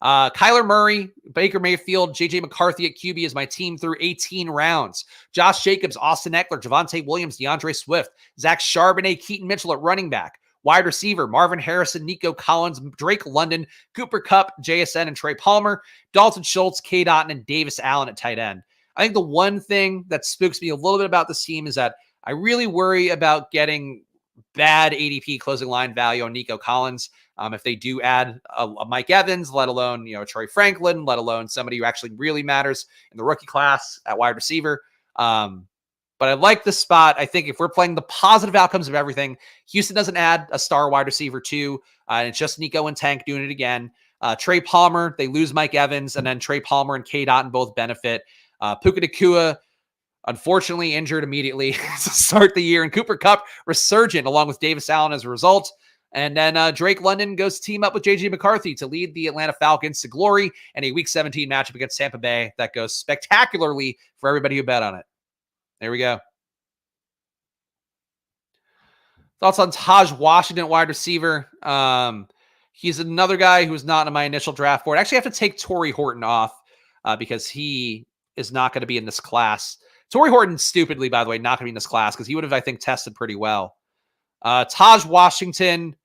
Kyler Murray, Baker Mayfield, JJ McCarthy at QB is my team through 18 rounds. Josh Jacobs, Austin Eckler, Javonte Williams, DeAndre Swift, Zach Charbonnet, Keaton Mitchell at running back. Wide receiver, Marvin Harrison, Nico Collins, Drake London, Cooper Kupp, JSN, and Trey Palmer, Dalton Schultz, K. Dotton, and Davis Allen at tight end. I think the one thing that spooks me a little bit about this team is that I really worry about getting bad ADP closing line value on Nico Collins. If they do add a Mike Evans, let alone, Troy Franklin, let alone somebody who actually really matters in the rookie class at wide receiver. But I like this spot. I think if we're playing the positive outcomes of everything, Houston doesn't add a star wide receiver too. And it's just Nico and Tank doing it again. Trey Palmer, they lose Mike Evans, and then Trey Palmer and K. Dotton both benefit. Puka Nacua, unfortunately injured immediately to start the year. And Cooper Kupp, resurgent along with Davis Allen as a result. And then Drake London goes to team up with JJ McCarthy to lead the Atlanta Falcons to glory and a Week 17 matchup against Tampa Bay that goes spectacularly for everybody who bet on it. There we go. Thoughts on Taj Washington, wide receiver. He's another guy who's not in my initial draft board. I actually have to take Torrey Horton off because he is not going to be in this class. Torrey Horton, stupidly, by the way, not going to be in this class because he would have, I think, tested pretty well. Taj Washington,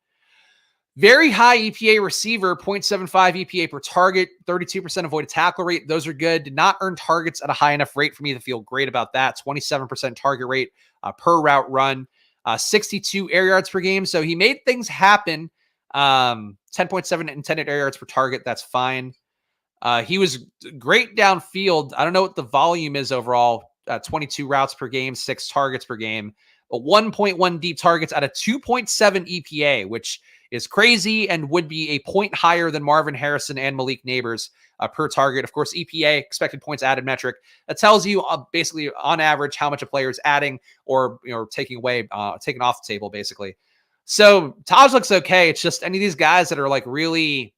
very high EPA receiver, 0.75 EPA per target, 32% avoided tackle rate. Those are good. Did not earn targets at a high enough rate for me to feel great about that. 27% target rate per route run, 62 air yards per game. So he made things happen. 10.7 intended air yards per target. That's fine. He was great downfield. I don't know what the volume is overall. 22 routes per game, 6 targets per game, but 1.1 deep targets at a 2.7 EPA, which is crazy and would be a point higher than Marvin Harrison and Malik Neighbors per target. Of course, EPA, expected points added metric, that tells you basically on average how much a player is adding or taking away, taking off the table basically. So Taj looks okay. It's just any of these guys that are like really,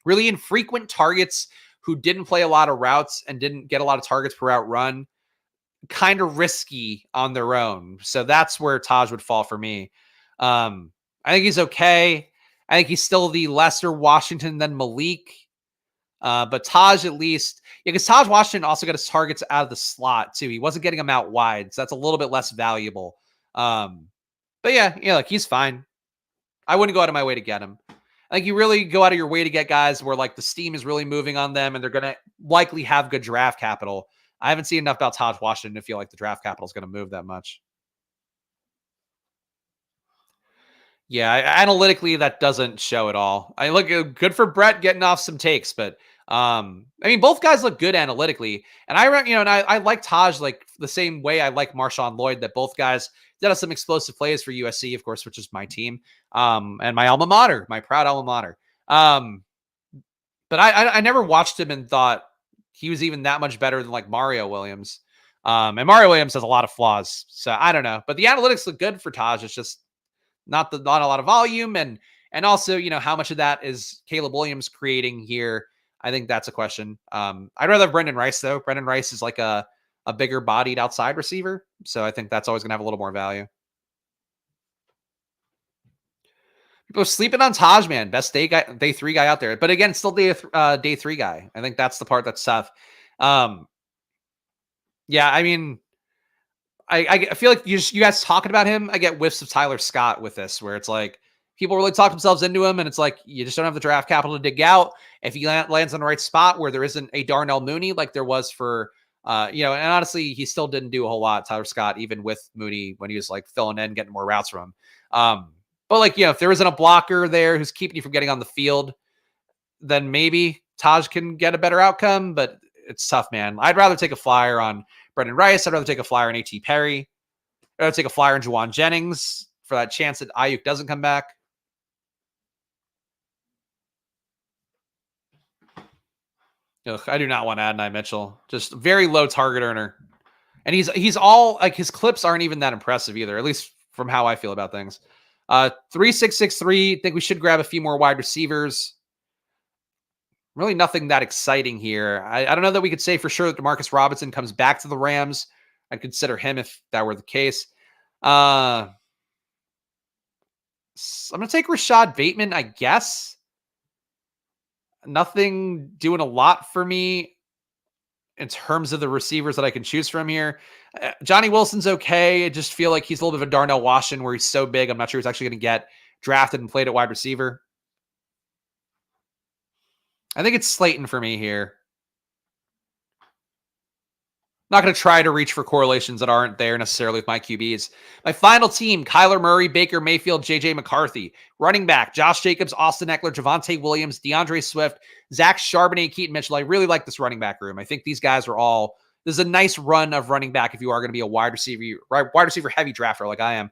really infrequent targets who didn't play a lot of routes and didn't get a lot of targets per route run, kind of risky on their own. So that's where Taj would fall for me. I think he's okay. I think he's still the lesser Washington than Malik. But Taj at least, because Taj Washington also got his targets out of the slot too. He wasn't getting them out wide. So that's a little bit less valuable. But yeah, like he's fine. I wouldn't go out of my way to get him. I think you really go out of your way to get guys where like the steam is really moving on them and they're going to likely have good draft capital. I haven't seen enough about Taj Washington to feel like the draft capital is going to move that much. Yeah, analytically, that doesn't show at all. I look good for Brett getting off some takes, but I mean, both guys look good analytically. And I like Taj like the same way I like Marshawn Lloyd, that both guys did have some explosive plays for USC, of course, which is my team, and my alma mater, my proud alma mater. But I never watched him and thought he was even that much better than like Mario Williams. And Mario Williams has a lot of flaws. So I don't know. But the analytics look good for Taj. It's just not a lot of volume, and also, you know, how much of that is Caleb Williams creating here? I think that's a question. I'd rather have Brendan Rice though. Brendan Rice is like a bigger bodied outside receiver, so I think that's always gonna have a little more value. People sleeping on Taj, man. Best day 3 guy out there. But again, still day 3 guy. I think that's the part that's tough. Um, yeah, I mean, I feel like you guys talking about him, I get whiffs of Tyler Scott with this, where it's like people really talk themselves into him, and it's like you just don't have the draft capital to dig out. If he lands on the right spot where there isn't a Darnell Mooney like there was for you know, and honestly, he still didn't do a whole lot, Tyler Scott, even with Mooney when he was like filling in, getting more routes from him. But like, you know, if there isn't a blocker there who's keeping you from getting on the field, then maybe Taj can get a better outcome, but it's tough, man. I'd rather take a flyer on Brendan Rice. I'd rather take a flyer on A.T. Perry. I'd rather take a flyer on Juwan Jennings for that chance that Ayuk doesn't come back. Ugh, I do not want Adonai Mitchell. Just very low target earner. And he's all like, his clips aren't even that impressive either, at least from how I feel about things. 3663. Think we should grab a few more wide receivers. Really nothing that exciting here. I don't know that we could say for sure that Demarcus Robinson comes back to the Rams. I'd consider him if that were the case. I'm going to take Rashad Bateman, I guess. Nothing doing a lot for me in terms of the receivers that I can choose from here. Johnny Wilson's okay. I just feel like he's a little bit of a Darnell Washington where he's so big. I'm not sure he's actually going to get drafted and played at wide receiver. I think it's Slayton for me here. Not going to try to reach for correlations that aren't there necessarily with my QBs. My final team, Kyler Murray, Baker Mayfield, J.J. McCarthy. Running back, Josh Jacobs, Austin Eckler, Javonte Williams, DeAndre Swift, Zach Charbonnet, Keaton Mitchell. I really like this running back room. I think these guys are all, this is a nice run of running back if you are going to be a wide receiver heavy drafter like I am.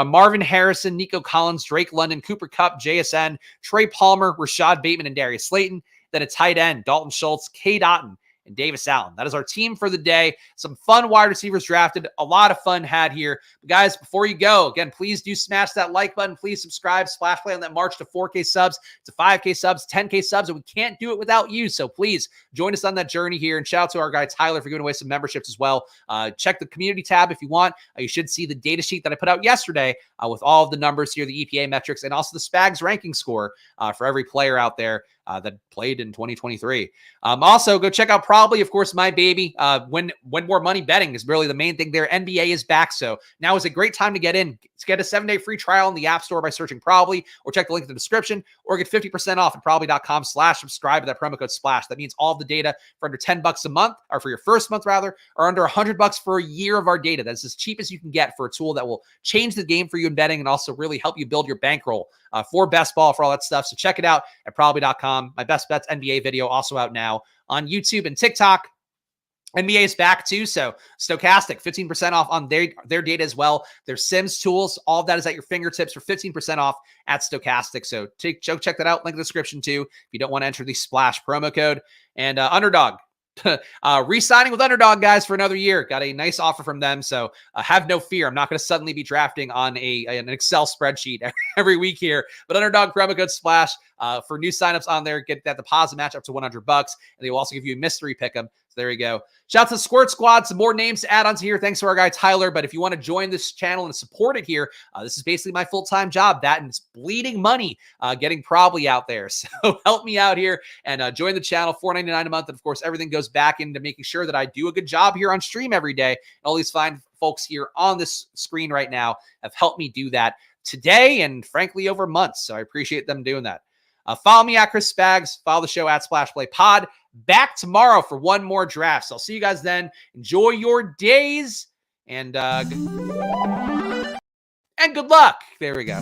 Marvin Harrison, Nico Collins, Drake London, Cooper Kupp, JSN, Trey Palmer, Rashad Bateman, and Darius Slayton. Then a tight end, Dalton Schultz, Cade Otton, and Davis Allen. That is our team for the day. Some fun wide receivers drafted. A lot of fun had here. But guys, before you go, again, please do smash that like button. Please subscribe. Splash Play on that march to 4K subs, to 5K subs, 10K subs, and we can't do it without you. So please join us on that journey here. And shout out to our guy Tyler for giving away some memberships as well. Check the community tab if you want. You should see the data sheet that I put out yesterday with all of the numbers here, the EPA metrics, and also the Spags ranking score for every player out there that played in 2023. Also, go check out Probably, of course, my baby. Win more money betting is really the main thing there. NBA is back, so now is a great time to get in. Let's get a 7-day free trial in the App Store by searching Probably, or check the link in the description, or get 50% off at probably.com/subscribe with that promo code SPLASH. That means all of the data for under $10 a month, or for your first month rather, or under $100 for a year of our data. That's as cheap as you can get for a tool that will change the game for you in betting and also really help you build your bankroll for best ball, for all that stuff. So check it out at probably.com. My best bets NBA video also out now on YouTube and TikTok. NBA is back too, so Stochastic, 15% off on their data as well. Their Sims tools, all of that is at your fingertips for 15% off at Stochastic. So check that out. Link in the description too if you don't want to enter the SPLASH promo code. And Underdog, re-signing with Underdog, guys, for another year. Got a nice offer from them, so have no fear. I'm not going to suddenly be drafting on an Excel spreadsheet every week here. But Underdog promo code SPLASH for new signups on there. Get that deposit match up to $100, and they will also give you a mystery pick 'em. So there you go. Shout out to the Squirt Squad. Some more names to add onto here. Thanks to our guy Tyler. But if you want to join this channel and support it here, this is basically my full-time job. That and it's bleeding money getting Probably out there. So help me out here and join the channel. $4.99 a month. And of course, everything goes back into making sure that I do a good job here on stream every day. And all these fine folks here on this screen right now have helped me do that today and frankly over months. So I appreciate them doing that. Follow me at Chris Spags. Follow the show at Splash Play Pod. Back tomorrow for one more draft. So I'll see you guys then. Enjoy your days and good luck. There we go.